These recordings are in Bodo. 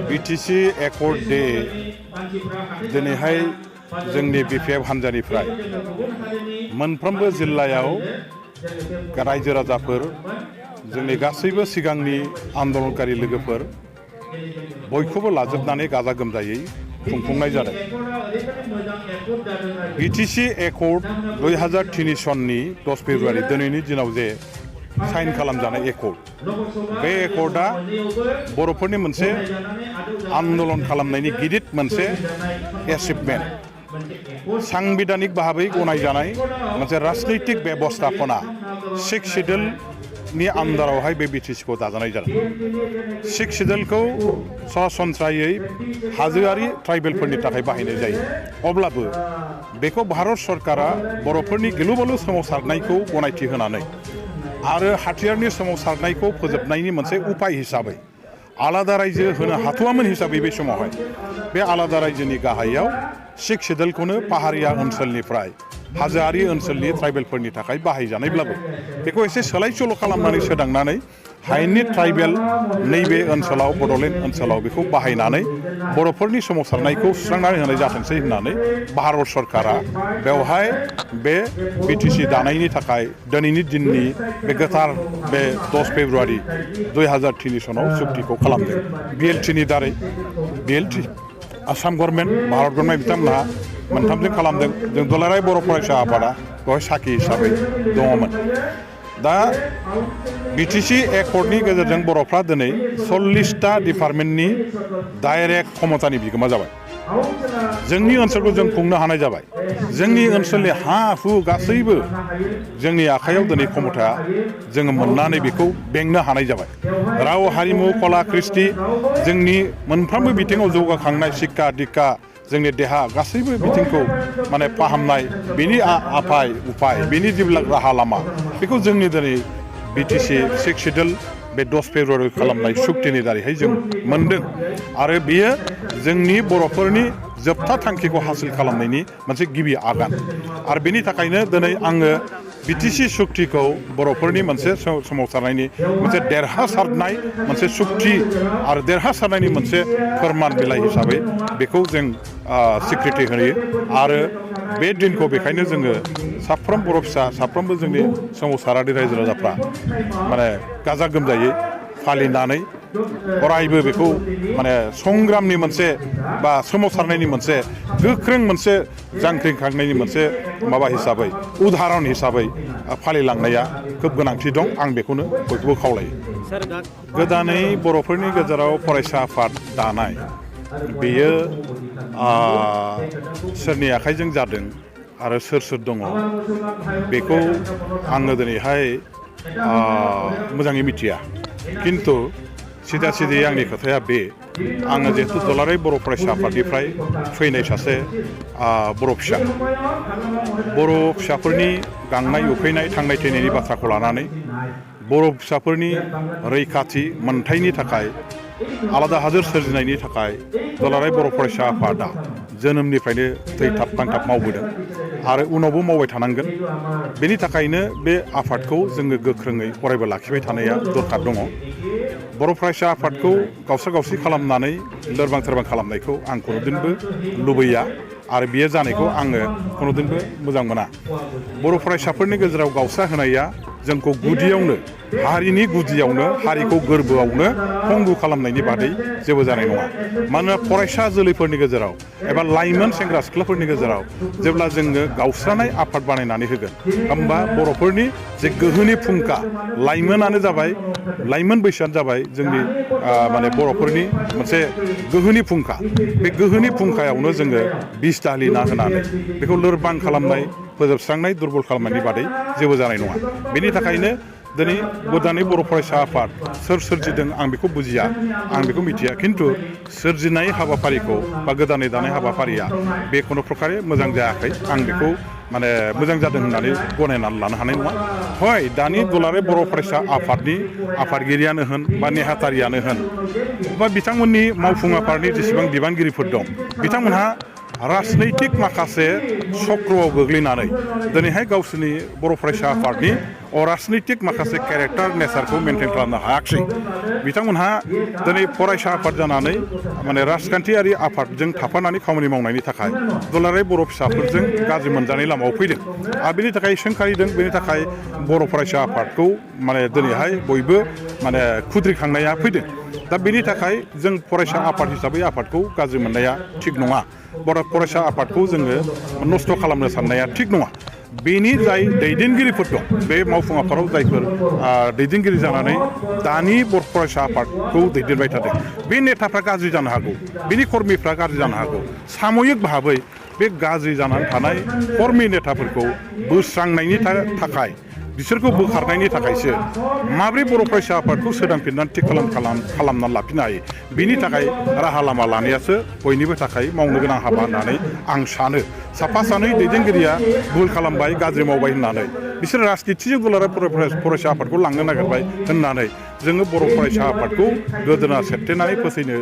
बिटिसि एकर्ड डे दिनैहाय जोंनि बिपिएफ हान्जानिफ्राय मोनफ्रोमबो जिल्लायाव रायजो राजाफोर जोंनि गासैबो सिगांनि आन्दोलनकारि लोगोफोर बयखौबो लाजोबनानै गाजा गोमजायै खुंफुंनाय जादों। बिटिसि एकर्ड 2003 सननि 10 फेब्रुवारि दिनैनि दिनाव जे साइन खालामजानाय एकर्ड, बे एकर्डआ बर'फोरनि मोनसे आन्दोलन खालामनायनि गिदिर मोनसे एचिभमेन्ट, सांबिधानिक भाबै गनायजानाय मोनसे राजनैतिक बेबस्थापना सिक्स शिड्यूलनि आन्दारावहाय बे बिटिसिखौ दाजानाय जादों। सिक्स शिड्यूलखौ सरासनस्रायै हाजोआरि ट्राइबेलफोरनि थाखाय बाहायनाय जायो, अब्लाबो बेखौ भारत सरकारा बर'फोरनि गिलु बालु सोमावसारनायखौ गनायथि होनानै आरो हाथियारनि सोमावसारनायखौ फोजोबनायनि मोनसे उपाय हिसाबै आलादा रायजो होनो हाथ'वामोन हिसाबै बे समावहाय बे आलादा रायजोनि गाहायाव सिक्स शिड्यूलखौनो पाहारिया ओनसोलनिफ्राय हाजोआरि ओनसोलनि ट्राइबेलफोरनि थाखाय बाहायजानायब्लाबो बेखौ एसे सोलाय सोल' खालामनानै सोदांनानै हायेननि ट्राइबेल नैबे ओनसोलाव बड'लेण्ड ओनसोलाव बेखौ बाहायनानै बर'फोरनि सोमावसारनायखौ सुस्रांनानै होनाय जाथोंसै होननानै भारत सरकारा बेवहाय बे बिटिसि दानायनि थाखाय दिनैनि दिननि बे गोथार बे 10 फेब्रुवारि 2003 सनाव सुक्तिखौ खालामदों। बिएलटिनि दारै बिएलटि आसाम गभर्नमेन्ट, भारत गभर्नमेन्ट बिथांमोनहा मोनथामजों खालामदों। जों दुलाराय बर' फरायसा आफादा बेवहाय साखि हिसाबै दङमोन। दा बिटिसि एकर्डनि गेजेरजों बर'फ्रा दिनै 40टा डिपार्टमेन्टनि डाइरेक्ट क्षमतानि बिगोमा जाबाय। जोंनि ओनसोलखौ जों खुंनो हानाय जाबाय। जोंनि ओनसोलनि हा हु गासैबो जोंनि आखायाव दिनै क्षमता जोङो मोननानै बेखौ बेंनो हानाय जाबाय। राव हारिमु कला कृष्टि जोंनि मोनफ्रोमबो बिथिङाव जौगाखांनाय शिक्षा दिक्षा जोंनि देहा गासैबो बिथिंखौ माने फाहामनाय बेनि उपाय बेनि जेब्ला राहा लामा बेखौ जोंनि दिनै बिटिसि सिक्स शिड्यूल बे 10 फेब्रुवारि खालामनाय सुक्तिनि दारैहाय जों मोनदों आरो बेयो जोंनि बर'फोरनि जोबथा थांखिखौ हासिल खालामनायनि मोनसे गिबि आगान। आरो बेनि थाखायनो दिनै आङो बिटिसि सुक्तिखौ बर'फोरनि मोनसे सोमावसारनायनि मोनसे देरहासारनाय मोनसे सुक्ति आरो देरहासारनायनि मोनसे फोरमान बिलाइ हिसाबै बेखौ जों स्वीकृति होयो। आरो बे दिनखौ बेखायनो जोङो साफ्रोम बर' फिसा साफ्रोमबो जोंनि सोमावसारारि रायजो राजाफ्रा माने गाजा गोमजायै फालिनानै अरायबो बेखौ माने संग्रामनि मोनसे बा सोमावसारनायनि मोनसे गोख्रों मोनसे जांख्रिखांनायनि मोनसे माबा हिसाबै उदाहरन हिसाबै फालिलांनाया खोब गोनांथि दं। आं बेखौनो बयखौबो खावलायो। गोदानै बर'फोरनि गेजेराव फरायसा आफाद दानाय बेयो सोरनि आखाइजों जादों आरो सोर दङ बेखौ आङो दिनैहाय मोजाङै मिथिया, खिन्थु सिदा सिदायै आंनि खोथाया बे, आङो जिहेतु दुलाराय बर' फरायसा आफादनिफ्राय फैनाय सासे बर' फिसाफोरनि गांनाय उखैनाय थांनाय थैनायनि बाथ्राखौ लानानै बर' फिसाफोरनि रैखाथि मोनथायनि थाखाय आलादा हादोर सोरजिनायनि थाखाय दुलाराय बर' फरायसा आफादा जोनोमनिफ्रायनो थैथाब थांथाब मावबोदों आरो उनावबो मावबाय थानांगोन। बेनि थाखायनो बे आफादखौ जोङो गोख्रोङै अरायबो लाखिबाय थानाया दरखार दङ। बर' फरायसा आफादखौ गावस्रा-गावस्रि खालामनानै लोरबां थोरबां खालामनायखौ आं खुनुदिनबो लुबैया आरो बियो जानायखौ आङो खुनुदिनबो मोजां मोना। बर' फरायसाफोरनि गेजेराव गावस्रा होनाया जोंखौ गुदियावनो हारिनि गुदियावनो हारिखौ गोरबोआवनो पंगु खालामनायनि बादै जेबो जानाय नङा। मानोना फरायसा जोलैफोरनि गेजेराव एबा लाइमोन सेंग्रा सिख्लाफोरनि गेजेराव जेब्ला जोङो गावस्रानाय आफाद बानायनानै होगोन होमबा बर'फोरनि जे गोहोनि फुंखा लाइमोनानो जाबाय, लाइमोन बैसोआनो जाबाय जोंनि माने बर'फोरनि मोनसे गोहोनि फुंखा। बे गोहोनि फुंखायावनो जोङो बिस दालिना होनानै बेखौ लोरबां खालामनाय फोजोबस्रांनाय दुरबल खालामनायनि बादै जेबो जानाय नङा। बेनि थाखायनो दिनै गोदानै बर' फरायसा आफाद सोर सोरजिदों आं बेखौ बुजिया, आं बेखौ मिथिया, खिन्थु सोरजिनाय हाबाफारिखौ बा गोदानै दानाय हाबाफारिया बे खुनु प्रकारे मोजां जायाखै। आं बेखौ माने मोजां जादों होननानै गनायनानै लानो हानाय नङा। हय दानि दुलाराय बर' फरायसा आफादनि आफादगिरियानो होन बा नेहाथारियानो होन बा बिथांमोननि मावफुं आफादनि जेसेबां बिबानगिरिफोर दं बिथांमोनहा राजनैतिक माखासे चक्रआव गोग्लैनानै दिनैहाय गावसोरनि बर' फरायसा आफादनि राजनैतिक माखासे केरेक्टार नेचारखौ मेनटेन खालामनो हायाखिसै बिथांमोनहा दिनै फरायसा आफाद जानानै माने राजखान्थियारि आफादजों थाफानानै खामानि मावनायनि थाखाय दुलाराय बर' फिसाफोरजों गाज्रि मोनजानाय लामायाव फैदों आरो बेनि थाखाय सोंखारिदों बेनि थाखाय बर' फरायसा आफादखौ माने दिनैहाय बयबो माने खुद्रिखांनाया फैदों दा बेनि थाखाय जों फरायसा आफाद हिसाबै आफादखौ गाज्रि मोननाया थिग नङा बर' फरायसा आफादखौ जोङो नस्थ' खालामनो साननाया थिग नङा बेनि जाय दैदेनगिरिफोर दं बे मावफुं आफादाव जायफोर दैदेनगिरि जानानै दानि बर' फरायसा आफादखौ दैदेनबाय थादों बे नेताफ्रा गाज्रि जानो हागौ बेनि कर्मिफ्रा गाज्रि जानो हागौ सामयिक भाबै बे गाज्रि जानानै थानाय कर्मि नेताफोरखौ बोस्रांनायनि थाखाय बिसोरखौ बोखारनायनि थाखायसो माब्रै बर' फरायसा आफादखौ सोदांफिननानै थिग खालामनानै लाफिननो हायो बिनि थाखाय राहा लामा लानायासो बयनिबो थाखाय मावनो गोनां हाबा होननानै आं सानो साफा सानै दैदेनगिरिया भुल खालामबाय गाज्रि मावबाय होननानै बिसोर राजनितिजों दुलाराय फरायसा आफादखौ लांनो नागिरबाय होननानै जोङो बर' फरायसा आफादखौ गोदोना सेबथेनानै फोसैनो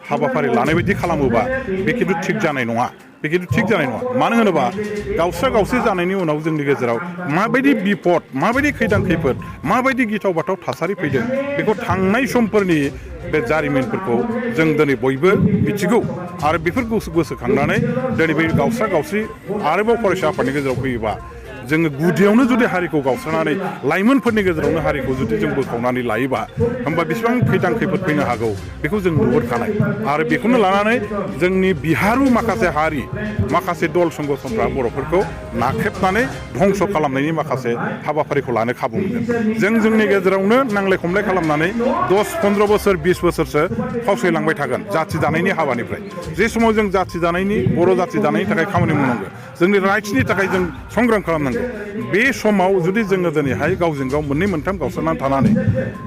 हाबाफारि लानाय बायदि खालामोबा बे खिन्थु थिग जानाय नङा बे खिन्थु थिग जानाय नङा मानो होनोबा गावस्रा जानायनि उनाव जोंनि गेजेराव माबायदि बिपद माबायदि खैदां खैफोद माबायदि गिथाव बाथाव थासारि फैदों बेखौ थांनाय समफोरनि बे जारिमिनफोरखौ जों दिनै बयबो मिथिगौ आरो बेफोरखौ गोसोखांनानै दिनै बे गावस्रि आरोबाव फरायसा आफादनि गेजेराव फैयोबा जोङो गुदियावनो जुदि हारिखौ गावस्रानानै लाइमोनफोरनि गेजेरावनो हारिखौ जुदि जों बोखावनानै लायोबा होमबा बेसेबां खैदां खैफोद फैनो हागौ बेखौ जों नुहुरखानाय आरो बेखौनो लानानै जोंनि बिहारु माखासे हारि माखासे दल संगठनफ्रा बर'फोरखौ नाख्रेबनानै धंस खालामनायनि माखासे हाबाफारिखौ लानो खाबु मोनदों जोंनि गेजेरावनो नांलाय खमलाय खालामनानै 10-15 बोसोर 20 बोसोरसो फावसयलांबाय थागोन जाथि दानायनि हाबानिफ्राय जे समाव जों जाथि दानायनि बर' जाथि दानायनि थाखाय खामानि मावनांगौ जोंनि राइट्सनि थाखाय जों संग्राम खालामनांगौ बे समाव जुदि जोङो दिनैहाय गावजों गाव मोननै मोनथाम गावस्रानानै थानानै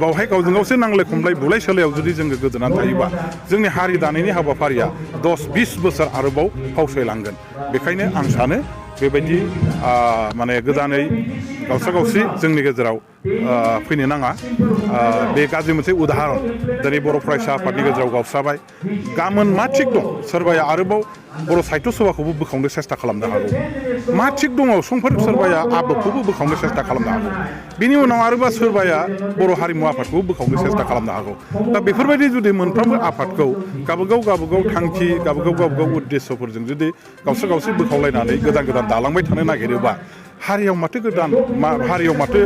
बावहाय गावजों गावसो नांलाय खमलाय बुलाय सोलायाव जुदि जोङो गोदोनानै थायोबा जोंनि हारि दानायनि हाबाफारिया 10-20 बोसोर आरोबाव फावसयलांगोन बेखायनो आं सानो बेबायदि माने गोदानै गावस्रि जोंनि गेजेराव फैनो नाङा बे गाज्रि मोनसे उदाहरन दिनै बर' फरायसा आफादनि गेजेराव गावस्राबाय गाबोन मा थिग दं सोरबाया आरोबाव बर' साहित्य सभाखौबो बोखावनो सेस्था खालामनो हागौ मा थिग दङ समफोर सोरबाया आबोखौबो बोखावनो सेस्था खालामनो हागौ बिनि उनाव आरोबा सोरबाया बर' हारिमु आफादखौबो बोखावनो सेस्था खालामनो हागौ दा बेफोरबायदि जुदि मोनफ्रोमबो आफादखौ गावबागाव थांखि गावबागाव उद्देश्यफोरजों जुदि गावस्रि बोखावलायनानै गोदान दालांबाय थानो नागिरोबा हारियाव माथो हारियाव माथो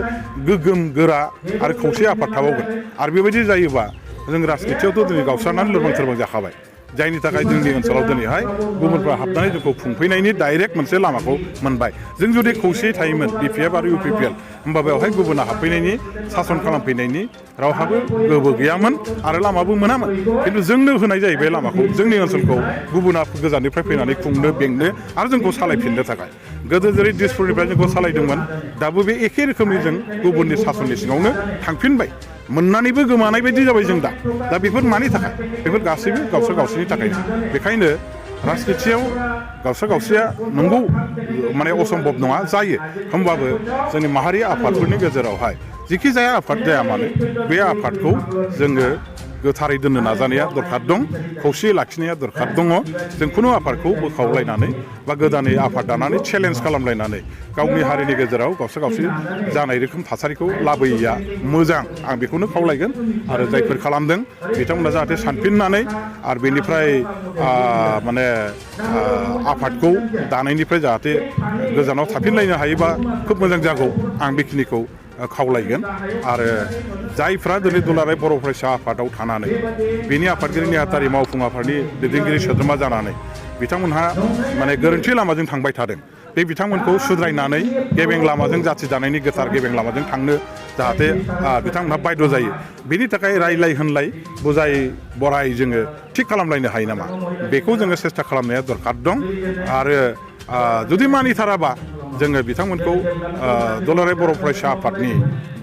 गोगोम गोरा आरो खौसे आफाद थाबावगोन आरो बेबायदि जायोबा जों राजनितियावथ' दिनै गावस्रानानै लोरबां जाखाबाय जायनि थाखाय जोंनि ओनसोलाव दिनैहाय गुबुनफ्रा हाबनानै जोंखौ खुंफैनायनि डाइरेक्ट मोनसे लामाखौ मोनबाय जों जुदि खौसेयै थायोमोन BPF आरो UPPL होमबा बेवहाय गुबुना हाबफैनायनि सासन खालामफैनायनि रावहाबो गोहो गैयामोन आरो लामाबो मोनामोन खिन्थु जोंनो होनाय जायो बे लामाखौ जोंनि ओनसोलखौ गुबुना गोजाननिफ्राय फैनानै खुंनो बेंनो आरो जोंखौ सालायफिननो थाखाय गोदो जेरै दिसपुरनिफ्राय जोंखौ सालायदोंमोन दाबो बे एखे रोखोमनि जों गुबुननि सासननि सिङावनो थांफिनबाय मोननानैबो गोमानाय बायदि जाबाय जों दा बेफोर मानि थाखाय बेफोर गासैबो गावस्रानि थाखायनो बेखायनो राजनितियाव गावस्राया नंगौ माने असम्भब नङा जायो होमबाबो जोंनि माहारि आफादफोरनि गेजेरावहाय जिखि जाया आफाद जाया मानो बे आफादखौ जोङो गोथारै दोननो नाजानाया दरखार दं खौसेयै लाखिनाया दरखार दङ जों खुनु आफादखौ बोखावलायनानै बा गोदानै आफाद दानानै चेलेन्ज खालामलायनानै गावनि हारिनि गेजेराव गावस्रि जानाय रोखोम थासारिखौ लाबोयैया मोजां आं बेखौनो खावलायगोन आरो जायफोर खालामदों बिथांमोना जाहाथे सानफिननानै आरो बेनिफ्राय माने आफादखौ दानायनिफ्राय जाहाथे गोजानाव थाफिनलायनो हायोबा खोब मोजां जागौ आं बेखिनिखौ खावलायगोन आरो जायफ्रा दिनै दुलाराय बर' फरायसा आफादाव थानानै बेनि आफादगिरि नेहाथारि मावफुं आफादनि दैदेनगिरि सोद्रोमा जानानै बिथांमोनहा माने गोरोन्थि लामाजों थांबाय थादों बे बिथांमोनखौ सुद्रायनानै गेबें लामाजों जाथि दानायनि गोथार गेबें लामाजों थांनो जाहाथे बिथांमोनहा बायद' जायो बेनि थाखाय रायलाय होनलाय बुजाय बराय जोङो थिग खालामलायनो हायो नामा बेखौ जोङो सेस्था खालामनाया दरखार दं आरो जुदि मानिथाराबा जोङो बिथांमोनखौ दुलाराय बर' फरायसा आफादनि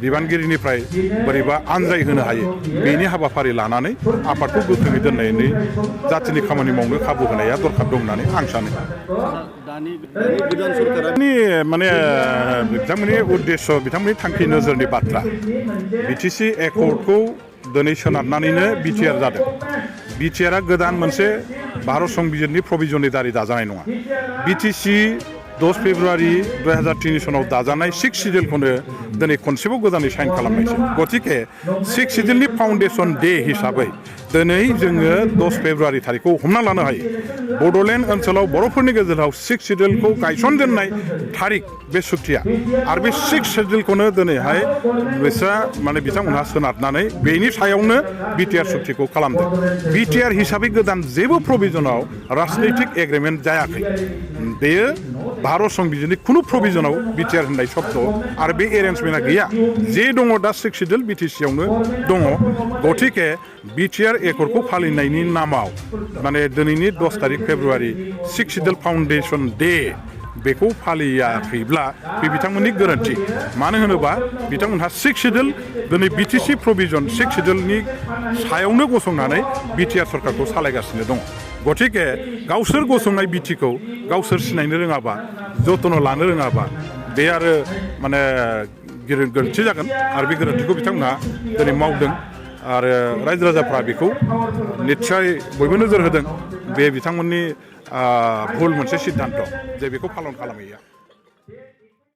बिबानगिरिनिफ्राय बोरैबा आनजाय होनो हायो बेनि हाबाफारि लानानै आफादखौ गोख्रोङै दोननायनि जाथिनि खामानि मावनो खाबु होनाया दरखार दं होननानै आं सानो माने बिथांमोननि उद्देश्य बिथांमोननि थांखि नोजोरनि बाथ्रा BTC एकर्डखौ दिनै सोनारनानैनो BTR जादों BTR गोदान मोनसे भारत संबिजिरनि प्रभिजननि दारै दाजानाय नङा बिटिसि 10 फेब्रुवारि 2003 सनाव दाजानाय 6 सिडिउलखौनो दिनै खनसेबाव गोदानै साइन खालामनायसै गतिके 6 सिडिउलनि फाउन्डेसन डे हिसाबै दिनै जोङो 10 फेब्रुवारि थारिखखौ हमना लानो हायो बड'लेण्ड ओनसोलाव बर'फोरनि गेजेराव 6 सिडिउलखौ गायसनजेननाय थारिख बे सुक्तिया आरो बे 6 सिडिउलखौनो दिनैहाय बिसा माने बिथांमोनहा सोनारनानै बेनि सायावनो बिटिआर सुक्तिखौ खालामदों बिटिआर हिसाबै गोदान जेबो प्रभिजनाव राजनैतिक एग्रिमेन्ट जायाखै बेयो भारत संबिजिरनि खुनु प्रभिजनाव बिटिआर होननाय शब्द आरो बे एरेन्जमेन्टआ गैया जे दङ दा 6 सिडिउल बिटिसियावनो दङ गतिके बिटिआर एकर्डखौ फालिनायनि नामाव माने दिनैनि 10 तारिख फेब्रुवारि 6 सिडिउल फाउन्डेसन डे बेखौ फालियाखैब्ला बे बिथांमोननि गोरोन्थि मानो होनोबा बिथांमोनहा 6 सिडिउल दिनै बिटिसि प्रभिजन 6 सिडिउलनि सायावनो गसंनानै बिटिआर सरकारखौ सालायगासिनो दङ गतिके गावसोर गसंनाय बिटिखौ गावसोर सिनायनो रोङाबा जतन लानो रोङाबा बे आरो माने गोरोन्थि जागोन आरो बे गोरोन्थिखौ बिथांमोनहा दिनै मावदों आरो रायजो राजाफ्रा बेखौ निस्सय बयबो नोजोर होदों बे बिथांमोननि भुल मोनसे सिद्धान्त जे बेखौ पालन खालामहैया